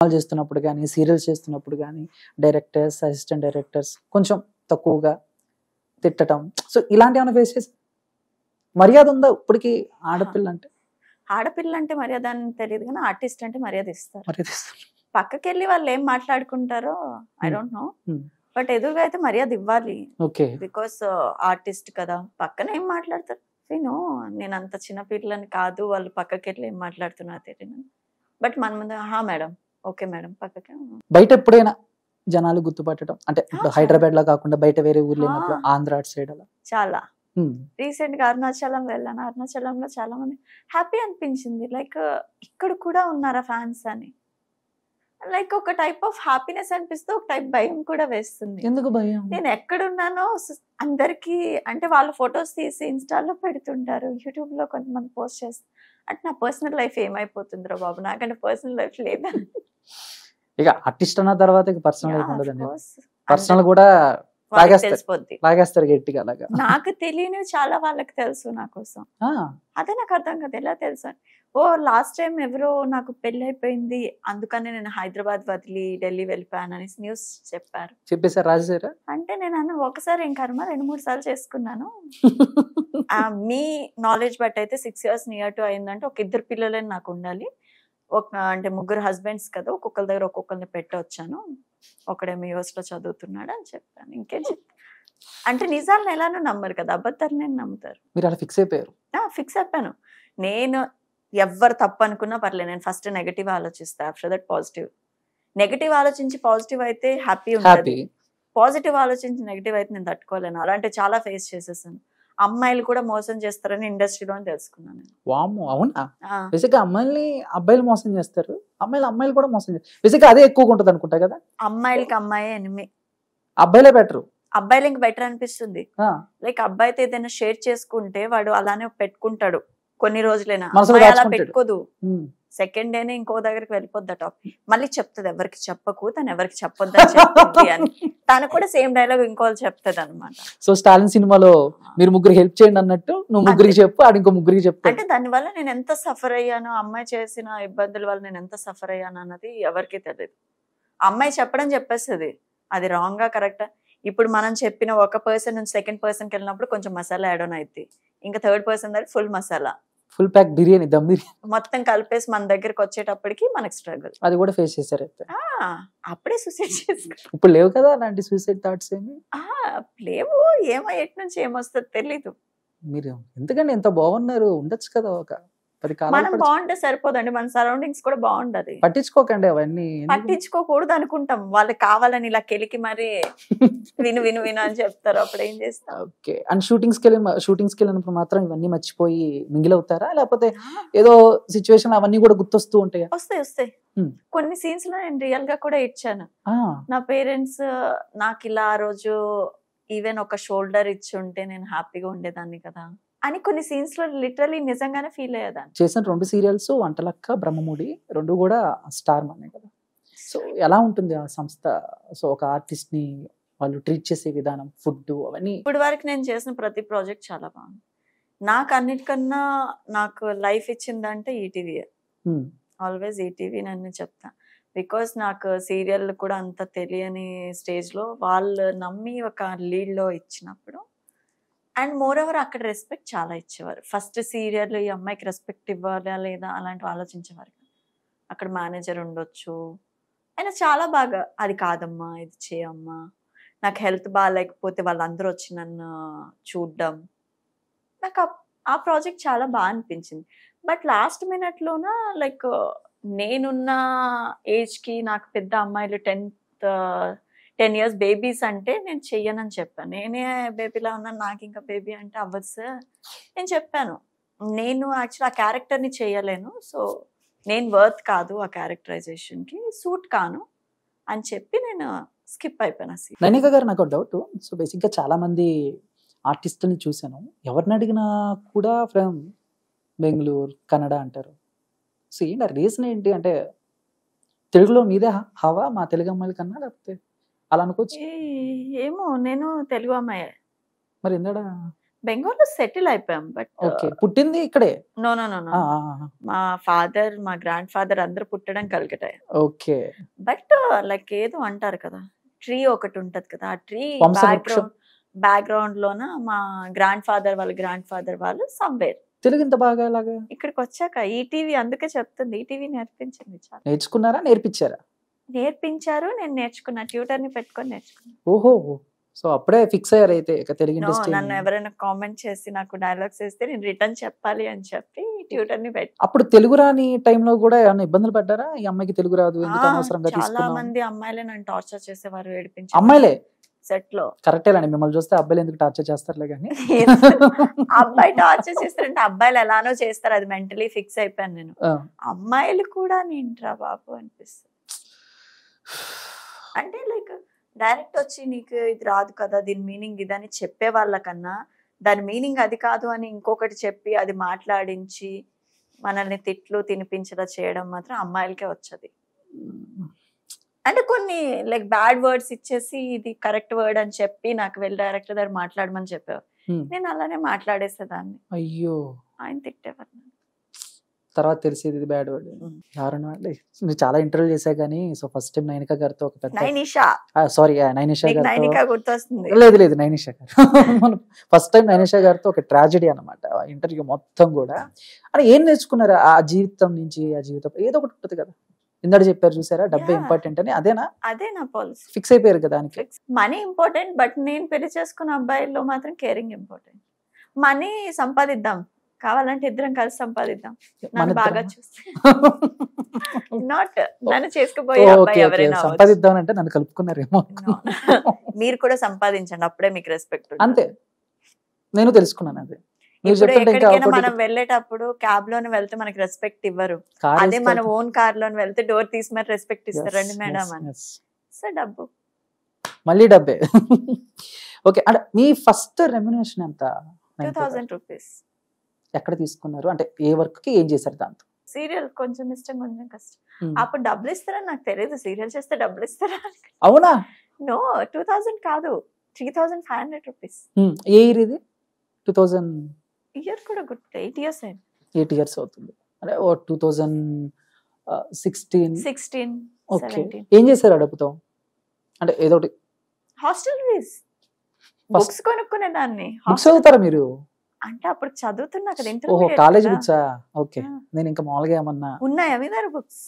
చేస్తున్నప్పుడు కానీ, సీరియల్స్ చేస్తున్నప్పుడు కానీ, డైరెక్టర్స్, అసిస్టెంట్ డైరెక్టర్స్ కొంచెం తక్కువగా తిట్టటం. సో ఇలాంటి ఏమైనా ఫేస్ చేసి మర్యాద ఉందా ఇప్పటికి ఆడపిల్ల అంటే? ఆడపిల్ల అంటే మర్యాద అని తెలియదు కానీ ఆర్టిస్ట్ అంటే మర్యాద ఇస్తారు. మర్యాద ఇస్తారు. పక్కకి వెళ్ళి వాళ్ళు ఏం మాట్లాడుకుంటారో ఐ డోంట్ నో, బట్ ఎదురుగా అయితే మర్యాద ఇవ్వాలి. ఓకే. బికాస్ ఆర్టిస్ట్ కదా, పక్కన ఏం మాట్లాడతారు విను. నేను అంత చిన్న పిల్లని కాదు, వాళ్ళు పక్కకి వెళ్ళి ఏం మాట్లాడుతున్నారు తెలియదు. బట్ మన ముందు మేడం, ఓకే మేడం, పక్కకి. బయట ఎప్పుడైనా జనాలు గుర్తుపట్టడం అంటే ఇప్పుడు హైదరాబాద్ లో కాకుండా బయట వేరే ఊర్లో ఉన్నప్పుడు ఆంధ్ర అటు సైడ్ అలా చాలా రీసెంట్ గా అరుణాచలం వెళ్ళాను. అరుణాచలంలో చాలా మంది హ్యాపీ అనిపించింది, లైక్ ఇక్కడ కూడా ఉన్నారా ఫ్యాన్స్ అని. లైక్ ఒక టైప్ ఆఫ్ హ్యాపీనెస్ అనిపిస్తే ఒక టైప్ భయం కూడా వేస్తుంది. ఎందుకు భయం? నేను ఎక్కడున్నానో అందరికి అంటే వాళ్ళు ఫొటోస్ తీసి ఇన్స్టాలో పెడుతుంటారు, యూట్యూబ్ లో కొంతమంది పోస్ట్ చేస్తారు. అంటే నా పర్సనల్ లైఫ్ ఏమైపోతుందిరా బాబు, నాకంటే పర్సనల్ లైఫ్ లేదా? ఇక ఆర్టిస్ట్ అన్న తర్వాత పర్సనల్ లైఫ్ ఉండదండి. పర్సనల్ కూడా లాగేస్తారు గట్టిగా. అలాగా నాకు తెలియని చాలా వాళ్ళకి తెలుసు నా కోసం. అదే నాకు అర్థం కదా ఎలా తెలుసు. ఓ లాస్ట్ టైం ఎవరో నాకు పెళ్లి అయిపోయింది అందుకని నేను హైదరాబాద్ వదిలి ఢిల్లీ వెళ్ళిపోయాను అనేసి న్యూస్ చెప్పారు. చెప్పేసారు, రాజేశారా? అంటే నేను అన్న ఒకసారి ఏం కర్మ 2-3 సార్లు చేసుకున్నాను. మీ నాలెడ్జ్ బట్ అయితే 6 years నియర్ టు అయిందంటే ఒక 2 పిల్లలే నాకు ఉండాలి. అంటే 3 హస్బెండ్స్ కదా, ఒక్కొక్కరి దగ్గర ఒక్కొక్కరిని పెట్టవచ్చాను. ఒకడేమో యూఎస్ లో చదువుతున్నాడు అని చెప్పాను. ఇంకేం చెప్తాను అంటే నిజాలను ఎలానో నమ్మరు కదా, అబద్ధాలు నేను నమ్ముతారు. మీరు అలా ఫిక్స్ అయిపోయారు? ఫిక్స్ అయిపోయాను. నేను ఎవరు తప్పు అనుకున్నా పర్లేదు, నేను ఫస్ట్ నెగటివ్ ఆలోచిస్తా, ఆఫ్టర్ దట్ పాజిటివ్. నెగటివ్ ఆలోచించి పాజిటివ్ అయితే హ్యాపీ ఉంటుంది, పాజిటివ్ ఆలోచించి నెగటివ్ అయితే నేను తట్టుకోలేను. అలాంటి చాలా ఫేస్ చేసేసాను. అమ్మాయిలు కూడా మోసం చేస్తారని ఇండస్ట్రీలో అని తెలుసుకున్నాను. వామ్మో, అవునా? బేసిక్గా అమ్మాయిల్ని అబ్బాయిలు మోసం చేస్తారు, అమ్మాయిలు కూడా మోసం చేస్తారు. బేసిక్గా అదే ఎక్కువగా ఉంటుంది అనుకుంటా కదా. అమ్మాయిలకి అమ్మాయి ఎనిమి, అబ్బాయిలే బెటర్. అబ్బాయిలు ఇంక బెటర్ అనిపిస్తుంది. లైక్ అబ్బాయితో ఏదైనా షేర్ చేసుకుంటే వాడు అలానే పెట్టుకుంటాడు కొన్ని రోజులైనా, అలా పెట్టుకోదు. సెకండ్ డేనే ఇంకో దగ్గరికి వెళ్ళిపోద్ది టాపిక్. మళ్ళీ చెప్తుంది ఎవరికి చెప్పకు, తను ఎవరికి చెప్పొద్దని చెప్తుంది అని. తను కూడా సేమ్ డైలాగ్ ఇంకోళ్ళు చెప్తుంది అనమాట. సో స్టాలిన్ సినిమాలో మీరు ముగ్గురికి హెల్ప్ చేయండి అన్నట్టు నువ్వు ముగ్గురికి చెప్పు, ఆడు ఇంకో ముగ్గురికి చెప్తా. అంటే దానివల్ల నేను ఎంత సఫర్ అయ్యాను, అమ్మాయి చేసిన ఇబ్బందుల వల్ల నేను ఎంత సఫర్ అయ్యాను అన్నది ఎవరికి తెలియదు. అమ్మాయి చెప్పడం చెప్పేస్తుంది, అది రాంగ్ గా కరెక్టా. ఇప్పుడు మనం చెప్పిన ఒక పర్సన్ నుంచి సెకండ్ పర్సన్కి వెళ్ళినప్పుడు కొంచెం మసాలా యాడ్ ఆన్ అవుతుంది, ఇంకా థర్డ్ పర్సన్ దగ్గర full masala, full pack biryani, dum biryani మొత్తం కలిపేసి మన దగ్గరకు వచ్చేటప్పటికి మనకి స్ట్రగుల్. అది కూడా ఫేస్ చేశారు అయితే? అప్పుడే సూసైడ్ చేసుకో. ఇప్పుడు లేవు కదా అలాంటి సూసైడ్ థాట్స్ ఏమి? లేవు. ఏమో ఎటు నుంచి ఏమొస్తుంది తెలీదు. మీరు ఎందుకంటే ఎంత బాగున్నారు, ఉండొచ్చు కదా ఒక 10 కాలాలు. మనం బాగుంటే సరిపోదండి, మన సరౌండింగ్స్ కూడా బాగుండదు. పట్టించుకోకండి అవన్నీ. పట్టించుకోకూడదు అనుకుంటాం, వాళ్ళు కావాలని ఇలా కెలికి మరి విను విను విను అని చెప్తారు, అప్పుడు ఏం చేస్తాం. ఓకే. అండ్ షూటింగ్స్కి వెళ్ళినప్పుడు మాత్రం ఇవన్నీ మర్చిపోయి మింగిల్ అవుతారా, లేకపోతే ఏదో సిచ్యువేషన్ అవన్నీ కూడా గుర్తొస్తూ ఉంటాయా? వస్తాయి. కొన్ని సీన్స్ లో నేను రియల్ గా కూడా ఇచ్చాను. నా పేరెంట్స్ నాకు ఇలా ఆ రోజు ఈవెన్ ఒక షోల్డర్ ఇచ్చి ఉంటే నేను హ్యాపీగా ఉండేదాన్ని కదా అని కొన్ని సీన్స్ లో లిటరలీ నిజంగానే ఫీల్ అయ్యేదాన్ని. చేసిన 2 సీరియల్స్ వంటలక్క, బ్రహ్మముడి 2 కూడా స్టార్ మనే కదా. సో ఎలా ఉంటుంది ఆ సంస్థ? సో ఒక ఆర్టిస్ట్ ని వాళ్ళు ట్రీట్ చేసే విధానం, ఫుడ్ అవన్నీ. ఇప్పుడు వరకు నేను చేసిన ప్రతి ప్రాజెక్ట్ చాలా బాగుంది. నాకు అన్నిటికన్నా నాకు లైఫ్ ఇచ్చిందంటే ఈటీవీ. ఆల్వేస్ ఈటీవీ నన్ను చెప్తా. బికాస్ నాకు సీరియల్ కూడా అంత తెలియని స్టేజ్ లో వాళ్ళు నమ్మి ఒక లీడ్ లో ఇచ్చినప్పుడు, అండ్ మోర్ ఓవర్ అక్కడ రెస్పెక్ట్ చాలా ఇచ్చేవారు. ఫస్ట్ సీరియల్ ఈ అమ్మాయికి రెస్పెక్ట్ ఇవ్వాలా లేదా అలాంటివి ఆలోచించేవారు. అక్కడ మేనేజర్ ఉండొచ్చు, ఆయన చాలా బాగా అది కాదమ్మా ఇది చేయమ్మా, నాకు హెల్త్ బాగాలేకపోతే వాళ్ళందరూ వచ్చి నన్ను చూడడం, నాకు ఆ ప్రాజెక్ట్ చాలా బాగా అనిపించింది. బట్ లాస్ట్ మినిట్లోన లైక్ నేనున్న ఏజ్కి నాకు పెద్ద అమ్మాయిలు 10 years బేబీస్ అంటే నేను చెయ్యనని చెప్పాను. నేనే బేబీలా ఉన్నాను, నాకు ఇంకా బేబీ అంటే అవ్వదు సార్ నేను చెప్పాను. నేను యాక్చువల్ ఆ క్యారెక్టర్ని చేయలేను, సో నేను వర్త్ కాదు ఆ క్యారెక్టరైజేషన్కి, సూట్ కాను అని చెప్పి నేను స్కిప్ అయిపోయాను. నైనిక గారు నాకు డౌట్. సో బేసిక్గా చాలా మంది ఆర్టిస్టులని చూశాను, ఎవరిని అడిగినా కూడా ఫ్రమ్ బెంగళూరు, కన్నడ అంటారు. సో ఏంటి రీజన్ ఏంటి? అంటే తెలుగులో మీదే హవా మా తెలుగు అమ్మాయిల కన్నా, లేకపోతే అలా అనుకోవచ్చు? ఏమో, నేను తెలుగు అమ్మాయి మరి ఎందుడా బెంగళూరులో సెటిల్ అయిపోయాం. But okay. పుట్టింది ఇక్కడే. నో నో నో నో ఆ! మా ఫాదర్, మా గ్రాండ్ ఫాదర్ అందరూ పుట్టడం కలకట్టే. ఓకే. బట్ లైక్ ఏదో అంటారు కదా, ట్రీ ఒకటి ఉంటది కదా, ఆ ట్రీ వంశవృక్షం. బ్యాక్గ్రౌండ్ లోన మా గ్రాండ్ ఫాదర్ వాళ్ళు సమ్వేర్. తెలుగు ఇంత బాగా ఎలాగా? ఇక్కడికి వచ్చాక ఈటీవీ అందుకే చెప్తుంది, ఈటీవీ నేర్పించింది చాలా. నేర్చుకున్నారా? నేర్పించారా? నేర్పించారు, నేను నేర్చుకున్నా, ట్యూటర్ ని పెట్టుకొని నేర్చుకున్నా. ఓహో! సో అప్పుడే ఫిక్స్ అయ్యారు అయితే ఇక తెలుగు నో, ఇండస్ట్రీ. నన్ను ఎవరైనా కామెంట్ చేసి నాకు డైలాగ్స్ వేస్తే నేను రిటర్న్ చెప్పాలి అని చెప్పి ట్యూటర్ ని పెట్టి. అప్పుడు తెలుగు రాని టైంలో కూడా ఏమైనా ఇబ్బందులు పడ్డారా? ఈ అమ్మాయికి తెలుగు రాదు, ఎందుకు అనవసరంగా చాలా తీసుకున్నాం? మంది అమ్మాయిలే నన్ను టార్చర్ చేసేవారు, ఏడిపించారు అమ్మాయిలే సెట్ లో. కరెక్టేలండి, మిమ్మల్ని చూస్తే అబ్బాయిలు ఎందుకు టార్చర్ చేస్తారులే కానీ. అబ్బాయి టార్చర్ చేస్తారంటే అబ్బాయిలు ఎలానో చేస్తారు, అది మెంటలీ ఫిక్స్ అయిపోయాను నేను. అమ్మాయిలు కూడా నేంట్రా బాబు అనిపిస్తుంది. అంటే లైక్ డైరెక్ట్ వచ్చి నీకు ఇది రాదు కదా, దీని మీనింగ్ ఇదని చెప్పే వాళ్ళకన్నా దాని మీనింగ్ అది కాదు అని ఇంకొకటి చెప్పి అది మాట్లాడించి మనల్ని తిట్లు తినిపించడం చేయడం మాత్రం అమ్మాయిలకే వచ్చేది. అంటే కొన్ని లైక్ బ్యాడ్ వర్డ్స్ ఇచ్చేసి ఇది కరెక్ట్ వర్డ్ అని చెప్పి నాకు వెళ్ళి డైరెక్టర్ దగ్గర మాట్లాడమని చెప్పేవారు. నేను అలానే మాట్లాడేసేదాన్ని. అయ్యో, ఆయన తిట్టేవారు. తర్వాత తెలిసేది ఇది బ్యాడ్ వర్డ్. దారుణం అండి. నేను చాలా ఇంటర్వ్యూ చేశా కానీ సో ఫస్ట్ టైం నైనిక గారితో ఒక పెద్ద నైనిషా, సారీ నైనిషా గారితో, నైనికా గుర్తొస్తుంది. లేదు నైనిషా గారు. ఫస్ట్ టైం నైనిషా గారితో ఒక ట్రాజెడీ అనమాట ఇంటర్వ్యూ మొత్తం కూడా. అని ఏం నేర్చుకున్నారు ఆ జీవితం నుంచి? ఆ జీవితం ఏదో ఒకటి ఉంటుంది కదా, ఇందాక చెప్పారు చూసారా, డబ్బే ఇంపార్టెంట్ అని. అదే నా పాలసీ. ఫిక్స్ అయిపోయారు కదా దానికి. మనీ ఇంపార్టెంట్, బట్ నేను పెళ్లి చేసుకున్న అబ్బాయిల్లో మాత్రం కేరింగ్ ఇంపార్టెంట్. మనీ సంపాదిద్దాం, కావాలంటే ఇద్దరం కలిసి సంపాదిద్దాం, నన్ను బాగా చూస్తే. నాట్ నన్ను చేసుకుపోయే అబ్బాయి ఎవరైనా సంపాదిద్దాం అంటే నన్ను కలుపుకున్నారేమో. మీరు కూడా సంపాదించండి, అప్పుడే మీకు రెస్పెక్ట్. అంతే, నేను తెలుసుకున్నాను అది. ఇప్పుడు ఎక్కడికైనా మనం వెళ్ళేటప్పుడు క్యాబ్ లోనే వెళ్తే మనకి రెస్పెక్ట్ ఇవ్వరు, అదే మన ఓన్ కార్ లోనే వెళ్తే డోర్ తీసి మరి రెస్పెక్ట్ ఇస్తారండి మేడం అని. సో డబ్బు, మళ్ళీ డబ్బే. ఓకే, అంటే మీ ఫస్ట్ రెమ్యునరేషన్ ఎంత? 2000 రూపీస్. ఎక్కడ తీసుకున్నారు? అంటే ఏ వర్క్ కి ఏం చేశారు దాంతో? సీరియల్ కొంచెం ఇష్టం, కొంచెం కష్టం. అప్పుడు డబ్బులు ఇస్తారని నాకు తెలియదు, సీరియల్ చేస్తే డబ్బులు ఇస్తారా. అవునా? నో, 2000 కాదు, 3500 రూపీస్. ఏ ఇయర్ ఇది? 2000 ఇయర్ కూడా గుర్తు, 8 years అయింది. 8 years అవుతుంది. అంటే 2016. ఓకే, ఏం చేశారు ఆ డబ్బుతో? అంటే ఏదో ఒకటి హాస్టల్ ఫీజ్, బుక్స్ కొనుక్కునేదాన్ని. బుక్స్ చదువుతారా మీరు? అంటే అప్పుడు చదువుతున్నా కదా, ఓహో కాలేజ్ బుక్సా? ఓకే, నేను ఇంకా మామూలుగా ఏమన్నా. ఉన్నాయా మీ దగ్గర బుక్స్?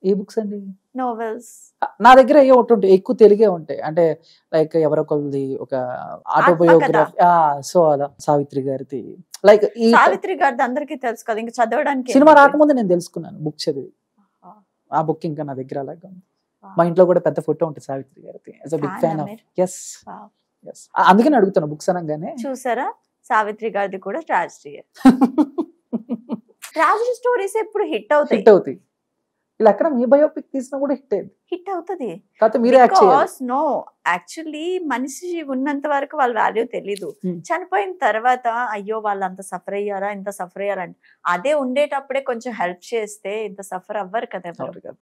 ఏ బుక్స్ అండి? నోవెల్స్. నా దగ్గర ఏ ఒకటి ఉంటాయి, ఎక్కువ తెలుగే ఉంటాయి. అంటే లైక్ ఎవరొకరిది ఒక ఆటోబయోగ్రఫీ. సో అలా సావిత్రి గారిది, లైక్ ఈ సావిత్రి గారిది అందరికీ తెలుసు కదా, ఇంకా చదవడానికి. సినిమా రాకముందు నేను తెలుసుకున్నాను బుక్ చదివి. ఆ బుక్ ఇంకా నా దగ్గర అలాగా ఉంది. మా ఇంట్లో కూడా పెద్ద ఫోటో ఉంటుంది సావిత్రి గారిది. As a big fan of. yes అందుకని అడుగుతాను బుక్స్ అనగానే. చూసారా, సావిత్రి గారిది కూడా ట్రాజడీ. ట్రాజడీ స్టోరీస్ ఎప్పుడు హిట్ అవుతాయి. ఇలా ఎక్కడ మీ బయోపిక్ తీసినా కూడా హిట్ అవుతుంది. నో, యాక్చువల్లీ మనిషి ఉన్నంత వరకు వాళ్ళ వాల్యూ తెలీదు. చనిపోయిన తర్వాత అయ్యో వాళ్ళు అంత సఫర్ అయ్యారా, ఇంత సఫర్ అయ్యారా, అదే ఉండేటప్పుడే కొంచెం హెల్ప్ చేస్తే ఇంత సఫర్ అవ్వరు కదా.